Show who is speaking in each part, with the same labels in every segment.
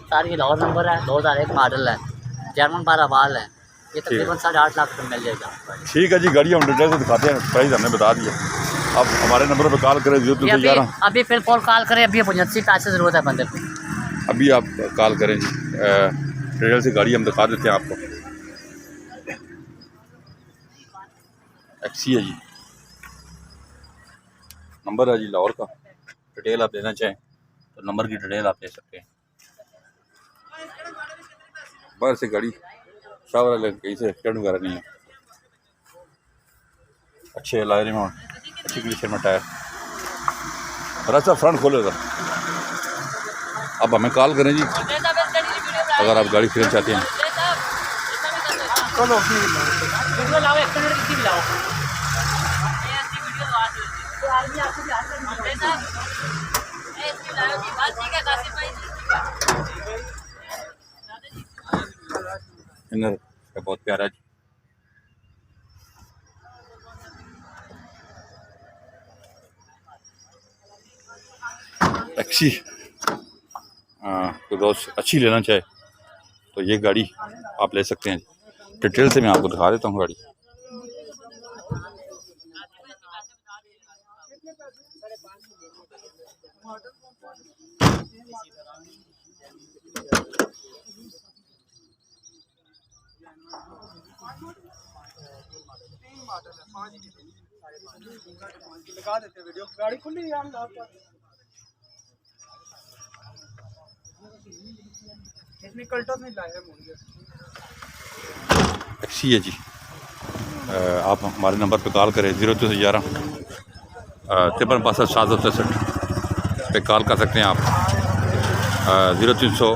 Speaker 1: सारी लाहौर नंबर है, 2001 मॉडल है, जर्मन 12 बाल है। ये तकरीबन 8.5 लाख रुपये मिल जाएगा।
Speaker 2: ठीक है जी, गाड़ी हम डिटेल से दिखाते हैं, प्राइस हमने बता दिया। अब हमारे नंबर पर कॉल करें 0211।
Speaker 1: अभी फिर कॉल करें, अभी 85 पैसे ज़रूरत है बंदे को।
Speaker 2: अभी आप कॉल करें जी, डिटेल से गाड़ी हम दिखा देते हैं आपको। एक्सी है जी, नंबर है जी लाहौर का। डिटेल आप लेना चाहें तो नंबर की डिटेल आप ले सकते हैं। बाहर से गाड़ी शावर ले, कहीं से एक्सीडेंट वगैरह नहीं है, अच्छे लाइने में, अच्छी कंडीशन में टायर। रास्ता फ्रंट खोले था। अब हमें कॉल करें जी अगर आप गाड़ी खरीदना चाहते हैं। इनर बहुत प्यारा है। टैक्सी तो दोस्त अच्छी लेना चाहे तो ये गाड़ी आप ले सकते हैं। डिटेल से मैं आपको दिखा देता हूँ गाड़ी।
Speaker 3: लगा देते वीडियो, गाड़ी खुली है हम लाभ पर इसमें कल्टस नहीं लाया मुझे।
Speaker 2: टैक्सी है जी, आप हमारे नंबर पे कॉल करें 0211 53 763 पे कॉल कर सकते हैं आप। 0300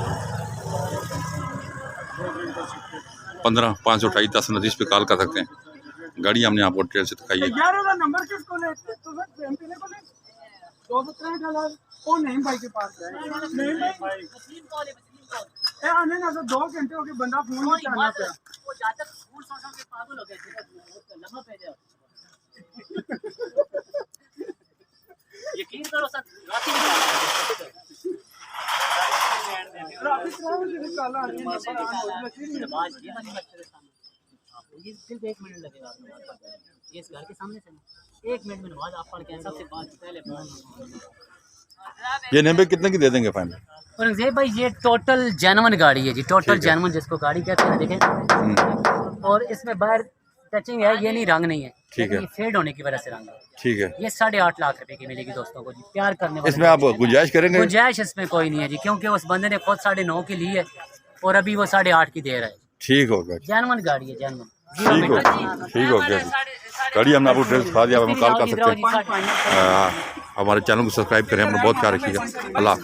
Speaker 2: 15 528 1029 पे कॉल कर सकते हैं। गाड़ी हमने आपको डिटेल से दिखाई है।
Speaker 3: यार ਉਹਦਾ नंबर किसको लेते तो सर एमपी को ले 263 वो नहीं भाई के पास है। नहीं भाई ए आने ना तो 2 घंटे हो गए बंदा फोन नहीं उठाना पे वो ज्यादा फूल सोच के पागल हो गए लम्बा पे जाओ। यकीन करो सर रात ही निकाला ये सिर्फ 1 मिनट लगेगा। ये इस घर के सामने से 1 मिनट में नमाज आप पढ़ के सबसे पहले
Speaker 2: ये नेम पे कितने की दे देंगे फाइनल?
Speaker 1: औरंगजेब भाई ये टोटल जेन्युइन गाड़ी है जी, टोटल जेन्युइन जिसको गाड़ी कहते हैं देखें। और इसमें बाहर टचिंग है, ये नहीं रंग नहीं है,
Speaker 2: ठीक है,
Speaker 1: फेड होने की वजह से रंग है।
Speaker 2: ठीक है,
Speaker 1: ये 8.5 लाख रुपए की मिलेगी दोस्तों को जी, प्यार करने वाले।
Speaker 2: इसमें आप गुंजाइश करेंगे?
Speaker 1: गुंजाइश इसमें कोई नहीं है जी, क्योंकि उस बंदे ने खुद 9.5 की ली है और अभी वो 8.5 की दे रहा है।
Speaker 2: ठीक हो गया,
Speaker 1: जेन्युइन गाड़ी है, जेन्युइन।
Speaker 2: ठीक हो गया। गाड़ी हमने आपको डिटेल्स दिखा दिया, हमें कॉल कर सकते हैं। हमारे चैनल को सब्सक्राइब करें, अपना बहुत ख्याल रखिएगा। अल्लाह।